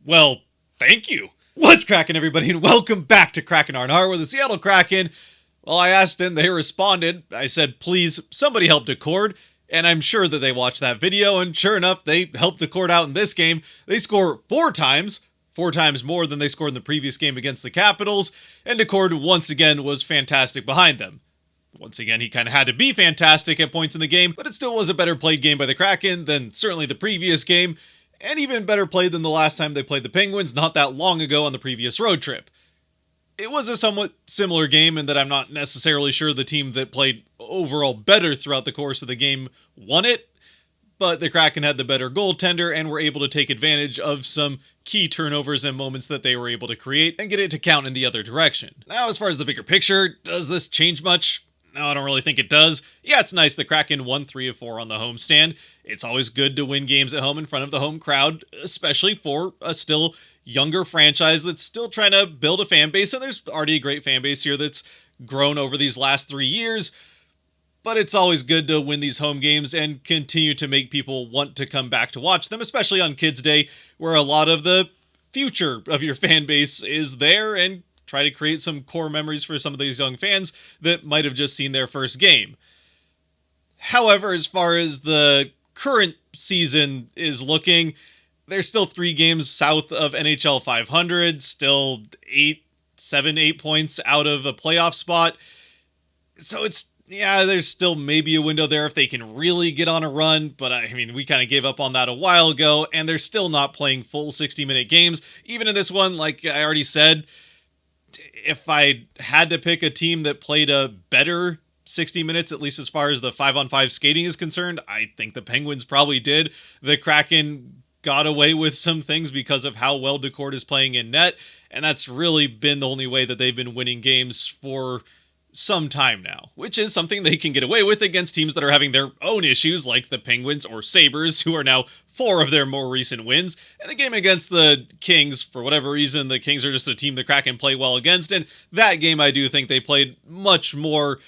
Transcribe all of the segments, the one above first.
Well, thank you. What's cracking, everybody, and welcome back to Kraken R&R with the Seattle Kraken. Well, I asked and they responded. I said, please, somebody help Daccord. And I'm sure that they watched that video, and sure enough, they helped Daccord out in this game. They score 4 times more than they scored in the previous game against the Capitals, and Daccord once again was fantastic behind them. Once again, he kind of had to be fantastic at points in the game, but it still was a better played game by the Kraken than certainly the previous game, and even better played than the last time they played the Penguins not that long ago on the previous road trip. It was a somewhat similar game in that I'm not necessarily sure the team that played overall better throughout the course of the game won it, but the Kraken had the better goaltender and were able to take advantage of some key turnovers and moments that they were able to create and get it to count in the other direction. Now, as far as the bigger picture, does this change much? No, I don't really think it does. Yeah, it's nice the Kraken won 3 of 4 on the homestand. It's always good to win games at home in front of the home crowd, especially for a still younger franchise that's still trying to build a fan base, and there's already a great fan base here that's grown over these last 3 years. But it's always good to win these home games and continue to make people want to come back to watch them, especially on Kids Day, where a lot of the future of your fan base is there, and try to create some core memories for some of these young fans that might have just seen their first game. However, as far as the current season is looking, there's still 3 games south of NHL 500, still 8 points out of a playoff spot. So there's still maybe a window there if they can really get on a run, but I mean, we kind of gave up on that a while ago, and they're still not playing full 60-minute games. Even in this one, like I already said, if I had to pick a team that played a better 60 minutes, at least as far as the 5-on-5 skating is concerned, I think the Penguins probably did. The Kraken got away with some things because of how well Daccord is playing in net, and that's really been the only way that they've been winning games for some time now, which is something they can get away with against teams that are having their own issues, like the Penguins or Sabres, who are now 4 of their more recent wins. And the game against the Kings, for whatever reason, the Kings are just a team the Kraken play well against, and that game I do think they played much more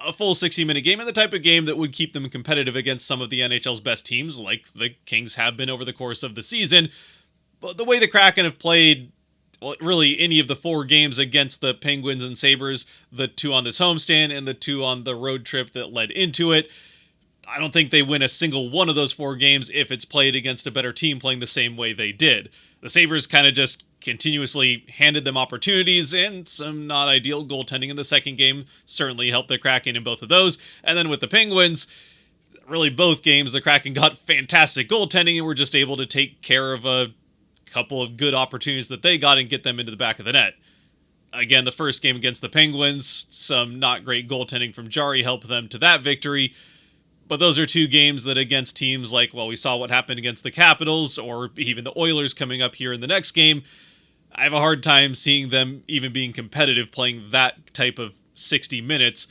a full 60-minute game, and the type of game that would keep them competitive against some of the NHL's best teams, like the Kings have been over the course of the season. But the way the Kraken have played, well, really any of the 4 games against the Penguins and Sabres, the 2 on this homestand and the 2 on the road trip that led into it, I don't think they win a single one of those 4 games if it's played against a better team playing the same way they did. The Sabres kind of just continuously handed them opportunities, and some not ideal goaltending in the second game certainly helped the Kraken in both of those. And then with the Penguins, really both games, the Kraken got fantastic goaltending and were just able to take care of a couple of good opportunities that they got and get them into the back of the net. Again, the first game against the Penguins, some not great goaltending from Jari helped them to that victory. But those are 2 games that against teams like, well, we saw what happened against the Capitals or even the Oilers coming up here in the next game. I have a hard time seeing them even being competitive playing that type of 60 minutes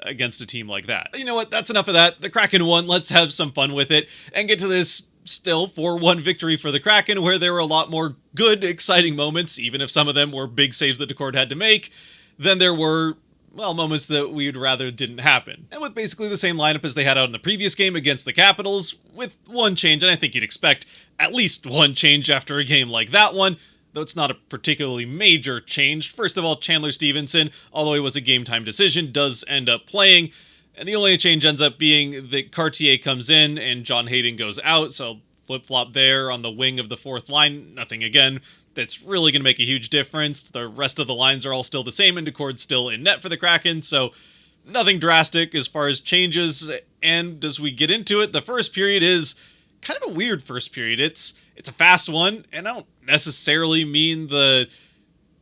against a team like that. You know what? That's enough of that. The Kraken won. Let's have some fun with it and get to this still 4-1 victory for the Kraken, where there were a lot more good, exciting moments, even if some of them were big saves that Daccord had to make, than there were, well, moments that we'd rather didn't happen. And with basically the same lineup as they had out in the previous game against the Capitals, with one change, and I think you'd expect at least one change after a game like that one, though it's not a particularly major change. First of all, Chandler Stevenson, although it was a game-time decision, does end up playing, and the only change ends up being that Cartier comes in and John Hayden goes out, so flip-flop there on the wing of the 4th line. Nothing, again, that's really going to make a huge difference. The rest of the lines are all still the same, and Daccord's still in net for the Kraken, so nothing drastic as far as changes. And as we get into it, the first period is kind of a weird first period. It's a fast one, and I don't necessarily mean the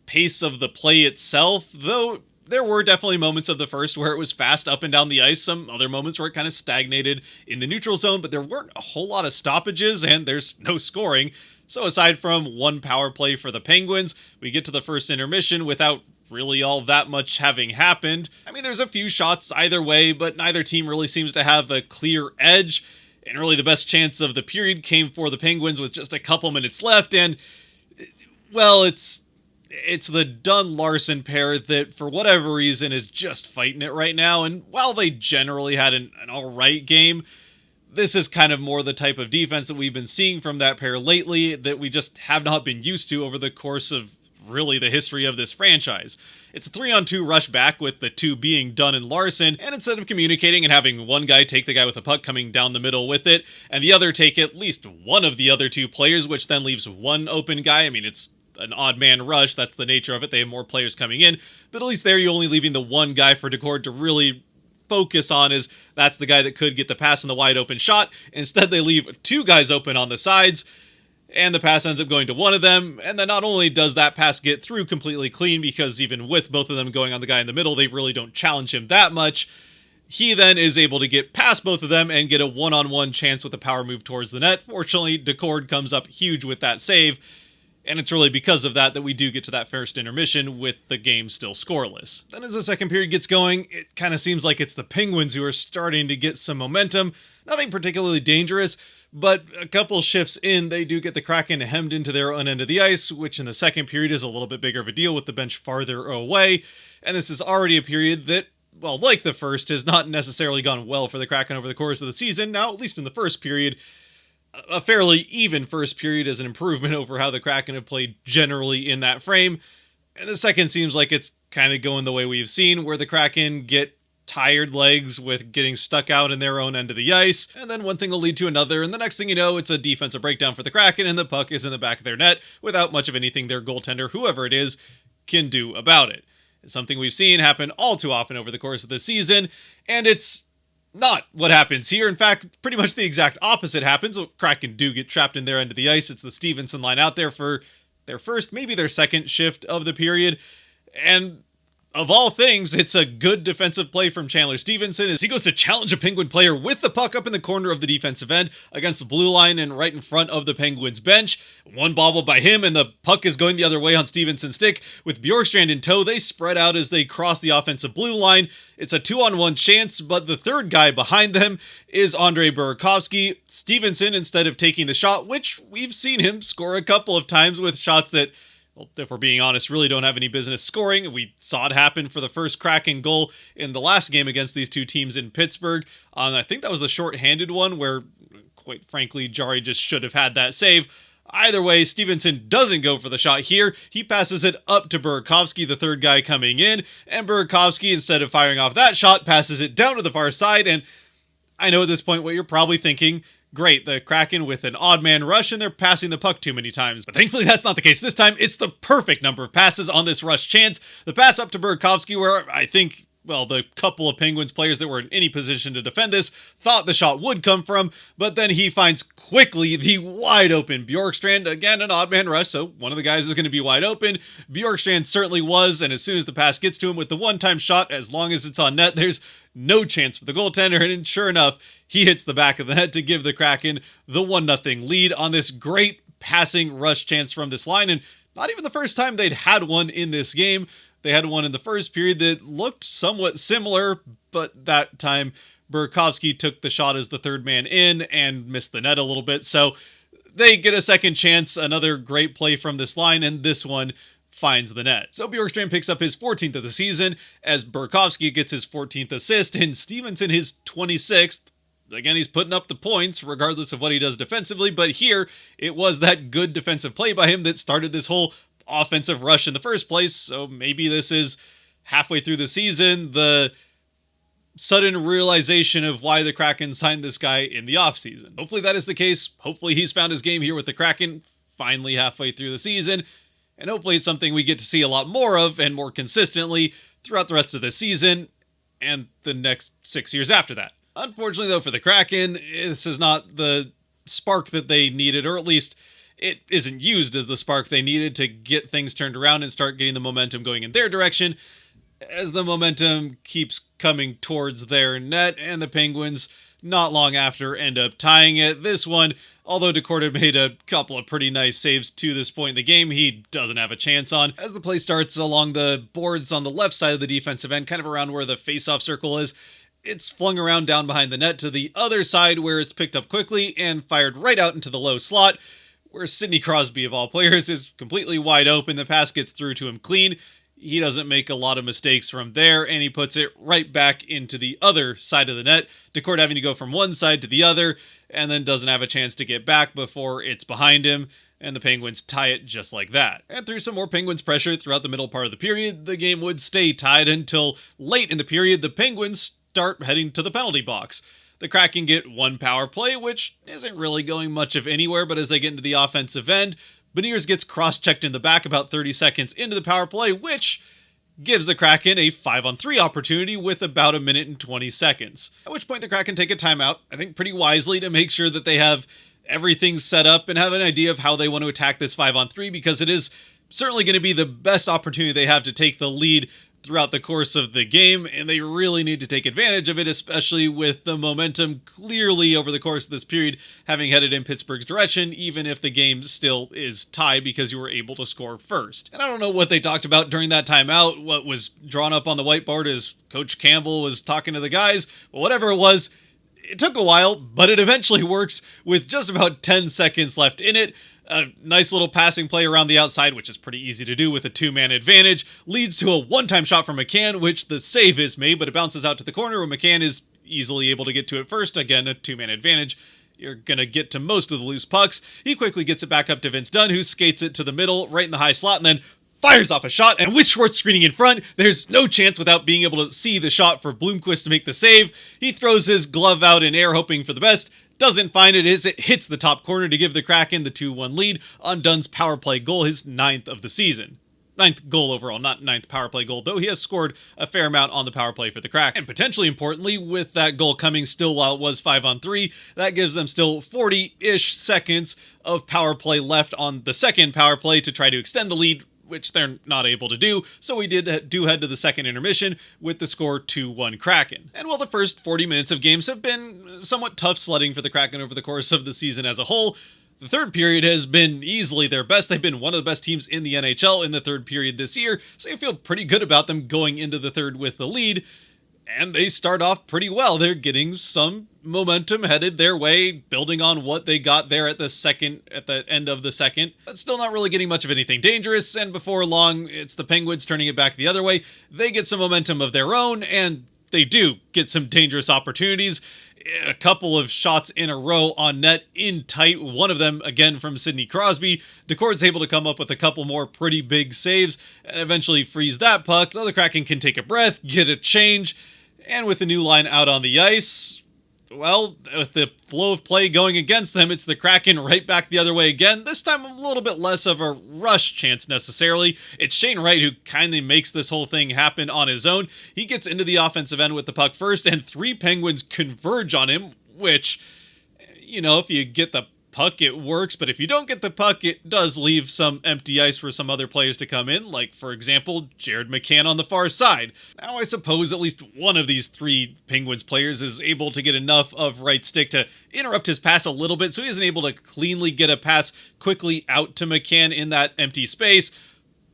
pace of the play itself, though there were definitely moments of the first where it was fast up and down the ice, some other moments where it kind of stagnated in the neutral zone, but there weren't a whole lot of stoppages, and there's no scoring. So aside from one power play for the Penguins, we get to the first intermission without really all that much having happened. I mean, there's a few shots either way, but neither team really seems to have a clear edge. And really the best chance of the period came for the Penguins with just a couple minutes left. And, well, it's the Dunn-Larson pair that, for whatever reason, is just fighting it right now. And while they generally had an all right game, This is kind of more the type of defense that we've been seeing from that pair lately that we just have not been used to over the course of really the history of this franchise. It's a 3-on-2 rush back with the two being Dunn and Larson, and instead of communicating and having one guy take the guy with the puck coming down the middle with it, and the other take at least one of the other two players, which then leaves one open guy. I mean, it's an odd man rush, that's the nature of it, they have more players coming in, but at least there you're only leaving the one guy for Daccord to really focus on, is that's the guy that could get the pass in the wide open shot. Instead, they leave two guys open on the sides, and the pass ends up going to one of them, and then not only does that pass get through completely clean, because even with both of them going on the guy in the middle, they really don't challenge him that much, he then is able to get past both of them and get a one-on-one chance with a power move towards the net. Fortunately, Daccord comes up huge with that save, and it's really because of that we do get to that first intermission with the game still scoreless. Then as the second period gets going, it kind of seems like it's the Penguins who are starting to get some momentum. Nothing particularly dangerous, but a couple shifts in, they do get the Kraken hemmed into their own end of the ice, which in the second period is a little bit bigger of a deal with the bench farther away. And this is already a period that, well, like the first, has not necessarily gone well for the Kraken over the course of the season. Now, at least in the first period, a fairly even first period is an improvement over how the Kraken have played generally in that frame. And the second seems like it's kind of going the way we've seen, where the Kraken get tired legs with getting stuck out in their own end of the ice, and then one thing will lead to another, and the next thing you know, it's a defensive breakdown for the Kraken, and the puck is in the back of their net without much of anything their goaltender, whoever it is, can do about it. It's something we've seen happen all too often over the course of the season, and it's not what happens here. In fact, pretty much the exact opposite happens. Kraken do get trapped in their end of the ice. It's the Stevenson line out there for their first, maybe their second shift of the period. And of all things, it's a good defensive play from Chandler Stevenson as he goes to challenge a Penguin player with the puck up in the corner of the defensive end against the blue line and right in front of the Penguins bench. One bobble by him, and the puck is going the other way on Stevenson's stick. With Bjorkstrand in tow, they spread out as they cross the offensive blue line. It's a 2-on-1 chance, but the third guy behind them is Andrei Burakovsky. Stevenson, instead of taking the shot, which we've seen him score a couple of times with shots that, well, if we're being honest, really don't have any business scoring. We saw it happen for the first Kraken goal in the last game against these two teams in Pittsburgh. I think that was the shorthanded one where, quite frankly, Jari just should have had that save. Either way, Stevenson doesn't go for the shot here. He passes it up to Burakovsky, the third guy coming in, and Burakovsky, instead of firing off that shot, passes it down to the far side. And I know at this point what you're probably thinking: great, the Kraken with an odd man rush, and they're passing the puck too many times. But thankfully that's not the case this time. It's the perfect number of passes on this rush chance. The pass up to Burakovsky, where I think, well, the couple of Penguins players that were in any position to defend this thought the shot would come from, but then he finds quickly the wide open Bjorkstrand. Again, an odd man rush, so one of the guys is going to be wide open. Bjorkstrand certainly was, and as soon as the pass gets to him with the one-time shot, as long as it's on net, there's no chance for the goaltender, and sure enough, he hits the back of the net to give the Kraken the 1-0 lead on this great passing rush chance from this line, and not even the first time they'd had one in this game. They had one in the first period that looked somewhat similar, but that time Burakovsky took the shot as the third man in and missed the net a little bit. So they get a second chance, another great play from this line, and this one finds the net. So Bjorkstrand picks up his 14th of the season as Burakovsky gets his 14th assist and Stevenson his 26th. Again, he's putting up the points regardless of what he does defensively, but here it was that good defensive play by him that started this whole offensive rush in the first place. So maybe this is halfway through the season, the sudden realization of why the Kraken signed this guy in the offseason. Hopefully that is the case. Hopefully he's found his game here with the Kraken finally halfway through the season. And hopefully it's something we get to see a lot more of and more consistently throughout the rest of the season and the next 6 years after that. Unfortunately, though, for the Kraken, this is not the spark that they needed, or at least it isn't used as the spark they needed to get things turned around and start getting the momentum going in their direction, as the momentum keeps coming towards their net, and the Penguins, not long after, end up tying it. This one, although Daccord had made a couple of pretty nice saves to this point in the game, he doesn't have a chance on. As the play starts along the boards on the left side of the defensive end, kind of around where the face-off circle is, it's flung around down behind the net to the other side where it's picked up quickly and fired right out into the low slot, where Sidney Crosby, of all players, is completely wide open. The pass gets through to him clean. He doesn't make a lot of mistakes from there, and he puts it right back into the other side of the net. Daccord having to go from one side to the other, and then doesn't have a chance to get back before it's behind him, and the Penguins tie it just like that. And through some more Penguins pressure throughout the middle part of the period, the game would stay tied until late in the period the Penguins start heading to the penalty box. The Kraken get one power play, which isn't really going much of anywhere, but as they get into the offensive end, Beniers gets cross-checked in the back about 30 seconds into the power play, which gives the Kraken a 5-on-3 opportunity with about 1 minute and 20 seconds. At which point the Kraken take a timeout, I think pretty wisely, to make sure that they have everything set up and have an idea of how they want to attack this 5-on-3, because it is certainly going to be the best opportunity they have to take the lead throughout the course of the game, and they really need to take advantage of it, especially with the momentum clearly over the course of this period having headed in Pittsburgh's direction, even if the game still is tied because you were able to score first. And I don't know what they talked about during that timeout, what was drawn up on the whiteboard as Coach Campbell was talking to the guys, but whatever it was, it took a while, but it eventually works with just about 10 seconds left in it. A nice little passing play around the outside, which is pretty easy to do with a two-man advantage, leads to a one-time shot from McCann, which the save is made, but it bounces out to the corner where McCann is easily able to get to it first. Again, a two-man advantage. You're going to get to most of the loose pucks. He quickly gets it back up to Vince Dunn, who skates it to the middle, right in the high slot, and then fires off a shot, and with Schwartz screening in front, there's no chance without being able to see the shot for Bloomquist to make the save. He throws his glove out in air, hoping for the best. Doesn't find it as it hits the top corner to give the Kraken the 2-1 lead on Dunn's power play goal, his 9th of the season. 9th goal overall, not 9th power play goal, though he has scored a fair amount on the power play for the Kraken. And potentially importantly, with that goal coming still while it was 5-on-3, that gives them still 40-ish seconds of power play left on the second power play to try to extend the lead, which they're not able to do, so we do head to the second intermission with the score 2-1 Kraken. And while the first 40 minutes of games have been somewhat tough sledding for the Kraken over the course of the season as a whole, the third period has been easily their best. They've been one of the best teams in the NHL in the third period this year, so I feel pretty good about them going into the third with the lead. And they start off pretty well. They're getting some momentum headed their way, building on what they got there at the end of the second, but still not really getting much of anything dangerous. And before long, it's the Penguins turning it back the other way. They get some momentum of their own, and they do get some dangerous opportunities. A couple of shots in a row on net in tight, one of them again from Sidney Crosby. Daccord's able to come up with a couple more pretty big saves and eventually freeze that puck, so the Kraken can take a breath, get a change, and with the new line out on the ice, well, with the flow of play going against them, it's the Kraken right back the other way again. This time a little bit less of a rush chance necessarily. It's Shane Wright who kindly makes this whole thing happen on his own. He gets into the offensive end with the puck first, and 3 Penguins converge on him, which, you know, if you get the puck, it works, but if you don't get the puck, it does leave some empty ice for some other players to come in, like, for example, Jared McCann on the far side. Now, I suppose at least one of these 3 Penguins players is able to get enough of Wright's stick to interrupt his pass a little bit, so he isn't able to cleanly get a pass quickly out to McCann in that empty space.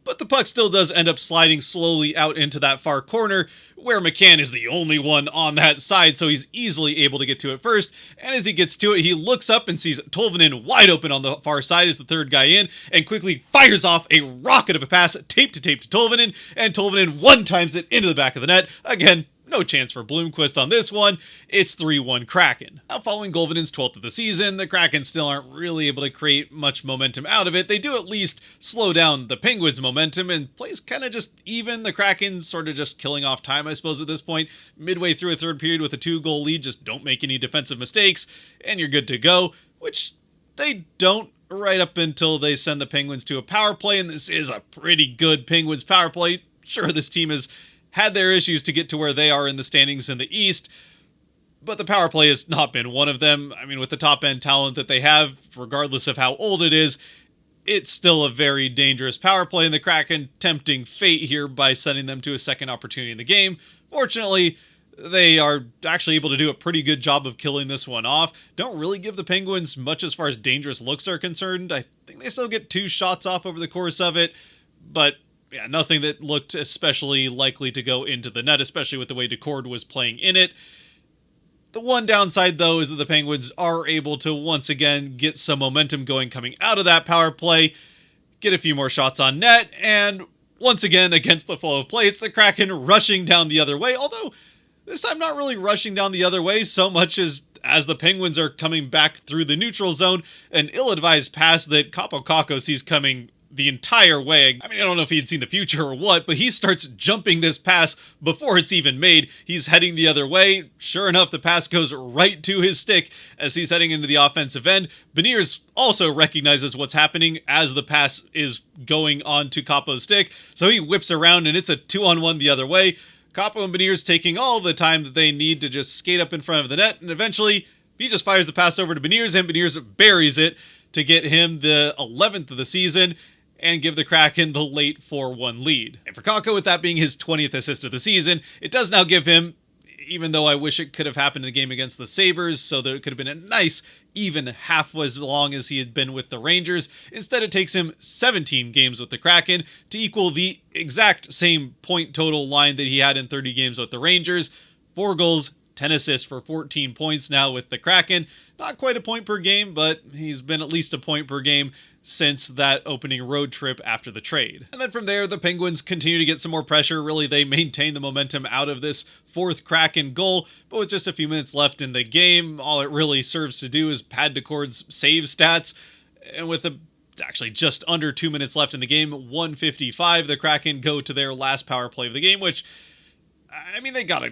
But the puck still does end up sliding slowly out into that far corner, where McCann is the only one on that side, so he's easily able to get to it first. And as he gets to it, he looks up and sees Tolvanen wide open on the far side as the third guy in, and quickly fires off a rocket of a pass, tape to Tolvanen, and Tolvanen one-times it into the back of the net. Again, no chance for Bloomquist on this one. It's 3-1 Kraken. Now, following Golvanen's 12th of the season, the Kraken still aren't really able to create much momentum out of it. They do at least slow down the Penguins' momentum, and plays kind of just even. The Kraken sort of just killing off time, I suppose, at this point. Midway through a third period with a 2-goal lead, just don't make any defensive mistakes, and you're good to go, which they don't right up until they send the Penguins to a power play, and this is a pretty good Penguins power play. Sure, this team is had their issues to get to where they are in the standings in the East, but the power play has not been one of them. I mean, with the top-end talent that they have, regardless of how old it is, it's still a very dangerous power play, and the Kraken tempting fate here by sending them to a second opportunity in the game. Fortunately, they are actually able to do a pretty good job of killing this one off. Don't really give the Penguins much as far as dangerous looks are concerned. I think they still get 2 shots off over the course of it, but yeah, nothing that looked especially likely to go into the net, especially with the way Daccord was playing in it. The one downside, though, is that the Penguins are able to once again get some momentum going coming out of that power play, get a few more shots on net, and Once again, against the flow of play, it's the Kraken rushing down the other way, although this time not really rushing down the other way so much as the Penguins are coming back through the neutral zone, an ill-advised pass that Kaapo Kakko sees coming the entire way. I mean, I don't know if he'd seen the future or what, but he starts jumping this pass before it's even made. He's heading the other way. Sure enough, the pass goes right to his stick as he's heading into the offensive end. Beniers also recognizes what's happening as the pass is going on to Kaapo's stick, so he whips around and it's a 2-on-1 the other way. Kaapo and Beniers taking all the time that they need to just skate up in front of the net, and eventually he just fires the pass over to Beniers, and Beniers buries it to get him the 11th of the season and give the Kraken the late 4-1 lead. And for Kakko, with that being his 20th assist of the season, it does now give him, even though I wish it could have happened in the game against the Sabres, so that it could have been a nice, even half as long as he had been with the Rangers. Instead, it takes him 17 games with the Kraken to equal the exact same point total line that he had in 30 games with the Rangers. 4 goals, 10 assists for 14 points now with the Kraken. Not quite a point per game, but he's been at least a point per game since that opening road trip after the trade. And then from there, the Penguins continue to get some more pressure. Really, they maintain the momentum out of this 4th Kraken goal, but with just a few minutes left in the game, all it really serves to do is pad Daccord's save stats. And with actually just under 2 minutes left in the game, 155, the Kraken go to their last power play of the game, which, I mean, they got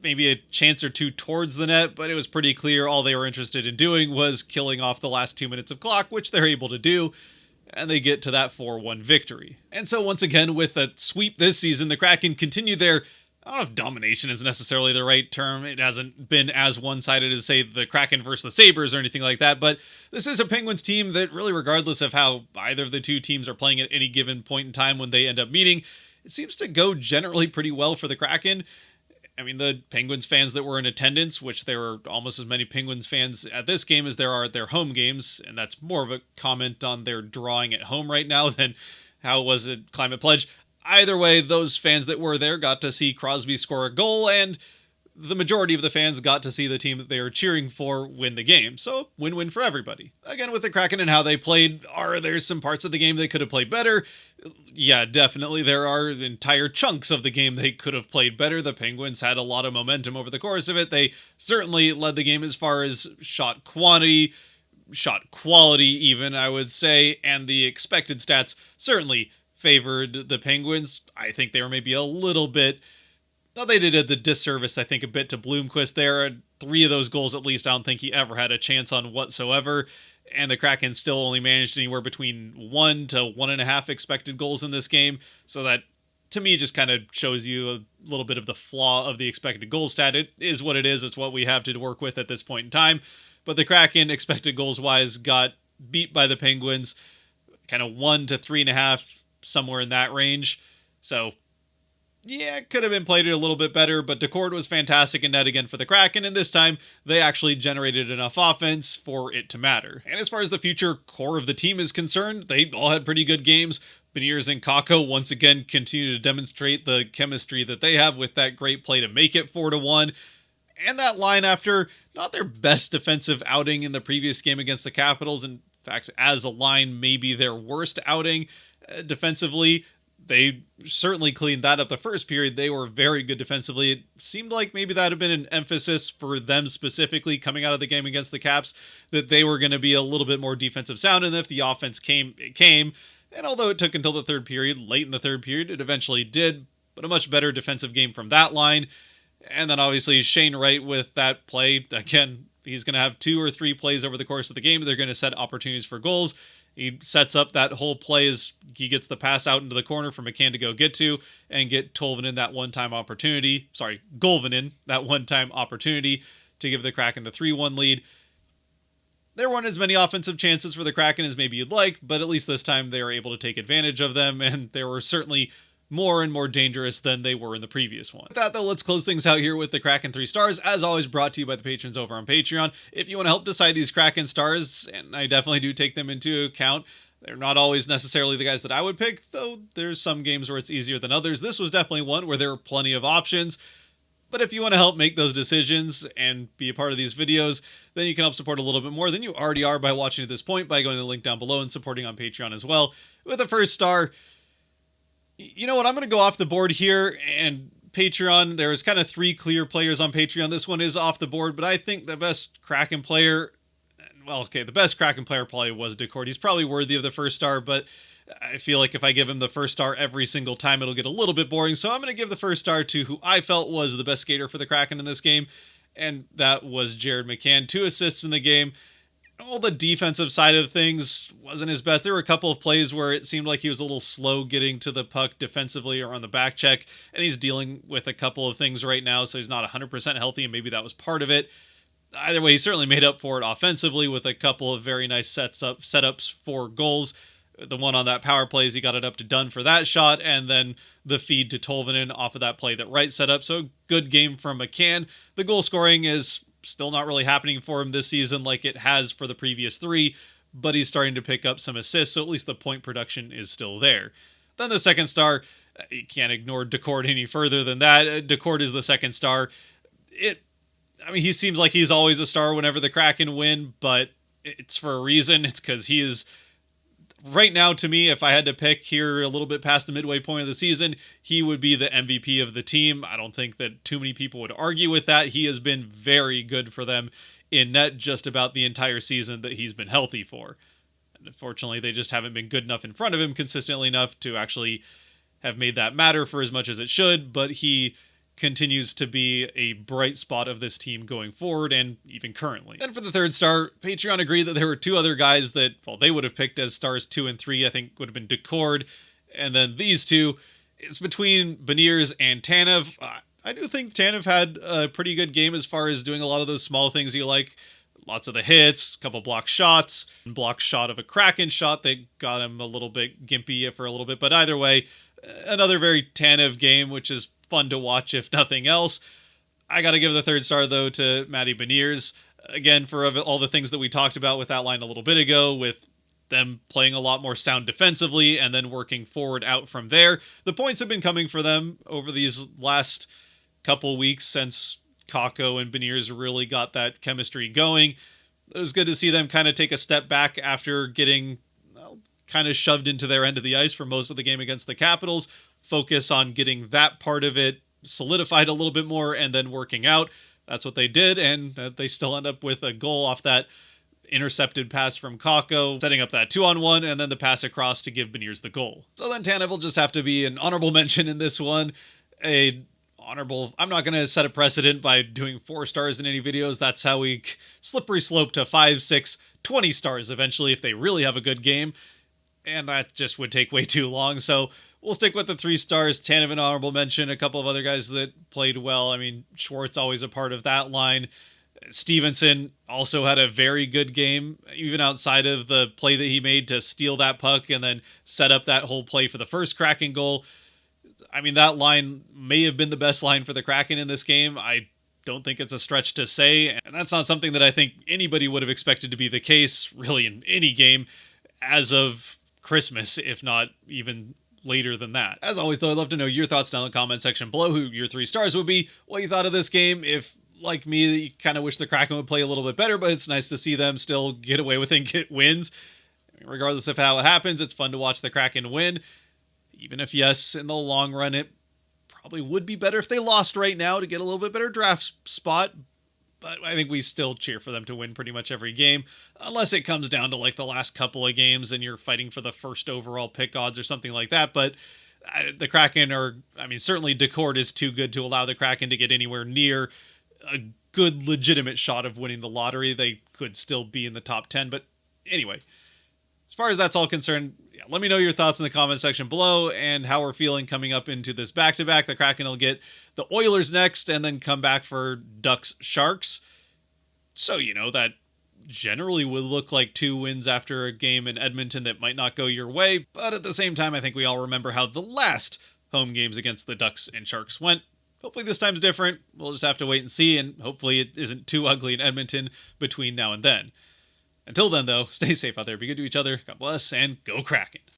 maybe a chance or two towards the net, but it was pretty clear all they were interested in doing was killing off the last 2 minutes of clock, which they're able to do, and they get to that 4-1 victory. And so once again, with a sweep this season, the Kraken continue their, I don't know if domination is necessarily the right term. It hasn't been as one-sided as, say, the Kraken versus the Sabres or anything like that, but this is a Penguins team that really, regardless of how either of the two teams are playing at any given point in time when they end up meeting, it seems to go generally pretty well for the Kraken. I mean, the Penguins fans that were in attendance, which there were almost as many Penguins fans at this game as there are at their home games, and that's more of a comment on their drawing at home right now than how was it Climate Pledge. Either way, those fans that were there got to see Crosby score a goal, and the majority of the fans got to see the team that they were cheering for win the game. So, win-win for everybody. Again, with the Kraken and how they played, are there some parts of the game they could have played better? Yeah, definitely. There are entire chunks of the game they could have played better. The Penguins had a lot of momentum over the course of it. They certainly led the game as far as shot quantity, shot quality even, I would say, and the expected stats certainly favored the Penguins. I think they were maybe a little bit... Now, they did the disservice, I think, a bit to Bloomquist there. 3 of those goals, at least, I don't think he ever had a chance on whatsoever. And the Kraken still only managed anywhere between 1 to 1.5 expected goals in this game. So that, to me, just kind of shows you a little bit of the flaw of the expected goal stat. It is what it is. It's what we have to work with at this point in time. But the Kraken, expected goals-wise, got beat by the Penguins, kind of 1 to 3.5, somewhere in that range. So... yeah, it could have been played a little bit better, but Daccord was fantastic in net again for the Kraken, and this time they actually generated enough offense for it to matter. And as far as the future core of the team is concerned, they all had pretty good games. Beniers and Kakko once again continue to demonstrate the chemistry that they have with that great play to make it 4-1. And that line, after not their best defensive outing in the previous game against the Capitals, in fact, as a line, maybe their worst outing defensively, they certainly cleaned that up the first period. They were very good defensively. It seemed like maybe that had been an emphasis for them specifically coming out of the game against the Caps, that they were going to be a little bit more defensive sound, and if the offense came, it came. And although it took until the third period, late in the third period, it eventually did, but a much better defensive game from that line. And then obviously Shane Wright with that play, again, he's going to have 2 or 3 plays over the course of the game. They're going to set opportunities for goals. He sets up that whole play as he gets the pass out into the corner for McCann to go get to and get Tolvanen that one-time opportunity. Sorry, Golvanen that one-time opportunity to give the Kraken the 3-1 lead. There weren't as many offensive chances for the Kraken as maybe you'd like, but at least this time they were able to take advantage of them, and they were certainly more and more dangerous than they were in the previous one. With that, though, let's close things out here with the Kraken 3 stars, as always brought to you by the patrons over on Patreon. If you want to help decide these Kraken stars, and I definitely do take them into account, they're not always necessarily the guys that I would pick, though there's some games where it's easier than others. This was definitely one where there were plenty of options. But if you want to help make those decisions and be a part of these videos, then you can help support a little bit more than you already are by watching at this point by going to the link down below and supporting on Patreon as well. With the first star, You know what? I'm going to go off the board here, and Patreon, there's kind of three clear players on Patreon. This one is off the board, but I think the best Kraken player, well, okay, the best Kraken player probably was Daccord. He's probably worthy of the first star, but I feel like if I give him the first star every single time, it'll get a little bit boring. So I'm going to give the first star to who I felt was the best skater for the Kraken in this game, and that was Jared McCann. 2 assists in the game. All the defensive side of things wasn't his best. There were a couple of plays where it seemed like he was a little slow getting to the puck defensively or on the back check, and he's dealing with a couple of things right now, so he's not 100% healthy, and maybe that was part of it. Either way, he certainly made up for it offensively with a couple of very nice setups for goals. The one on that power play is he got it up to Dunn for that shot, and then the feed to Tolvanen off of that play that Wright set up. So good game from McCann. The goal scoring is still not really happening for him this season like it has for the previous 3, but he's starting to pick up some assists, so at least the point production is still there. Then the second star, you can't ignore Daccord any further than that. Daccord is the second star. He seems like he's always a star whenever the Kraken win, but it's for a reason. It's because he is, right now, to me, if I had to pick here a little bit past the midway point of the season, he would be the MVP of the team. I don't think that too many people would argue with that. He has been very good for them in net just about the entire season that he's been healthy for. And unfortunately, they just haven't been good enough in front of him consistently enough to actually have made that matter for as much as it should, but he continues to be a bright spot of this team going forward and even currently. Then for the third star, Patreon agreed that there were 2 other guys that, well, they would have picked as stars 2 and 3, I think would have been Daccord, and then these 2. It's between Beniers and Tanev. I do think Tanev had a pretty good game as far as doing a lot of those small things you like. Lots of the hits, a couple block shots, block shot of a Kraken shot that got him a little bit gimpy for a little bit, but either way, another very Tanev game, which is fun to watch if nothing else. I got to give the third star, though, to Matty Beniers. Again, for all the things that we talked about with that line a little bit ago, with them playing a lot more sound defensively and then working forward out from there. The points have been coming for them over these last couple weeks since Kakko and Beniers really got that chemistry going. It was good to see them kind of take a step back after getting kind of shoved into their end of the ice for most of the game against the Capitals. Focus on getting that part of it solidified a little bit more and then working out. That's what they did, and they still end up with a goal off that intercepted pass from Kakko, setting up that 2-on-1, and then the pass across to give Beniers the goal. So then Tanev will just have to be an honorable mention in this one. I'm not going to set a precedent by doing 4 stars in any videos. That's how we slippery slope to 5, 6, 20 stars eventually if they really have a good game. And that just would take way too long. So we'll stick with the 3 stars. Tanev an honorable mention. A couple of other guys that played well. Schwartz always a part of that line. Stevenson also had a very good game, even outside of the play that he made to steal that puck and then set up that whole play for the first Kraken goal. That line may have been the best line for the Kraken in this game. I don't think it's a stretch to say, and that's not something that I think anybody would have expected to be the case, really, in any game as of Christmas, if not even later than that. As always, though, I'd love to know your thoughts down in the comment section below, who your 3 stars would be, what you thought of this game. If, like me, you kind of wish the Kraken would play a little bit better, but it's nice to see them still get away with it and get wins. Regardless of how it happens, it's fun to watch the Kraken win. Even if, yes, in the long run, it probably would be better if they lost right now to get a little bit better draft spot. But I think we still cheer for them to win pretty much every game, unless it comes down to like the last couple of games and you're fighting for the first overall pick odds or something like that. But the Kraken certainly Daccord is too good to allow the Kraken to get anywhere near a good, legitimate shot of winning the lottery. They could still be in the top 10. But anyway, as far as that's all concerned, let me know your thoughts in the comment section below and how we're feeling coming up into this back-to-back. The Kraken will get the Oilers next and then come back for Ducks Sharks. So, that generally would look like 2 wins after a game in Edmonton that might not go your way. But at the same time, I think we all remember how the last home games against the Ducks and Sharks went. Hopefully this time's different. We'll just have to wait and see, and hopefully it isn't too ugly in Edmonton between now and then. Until then, though, stay safe out there, be good to each other, God bless, and go Kraken.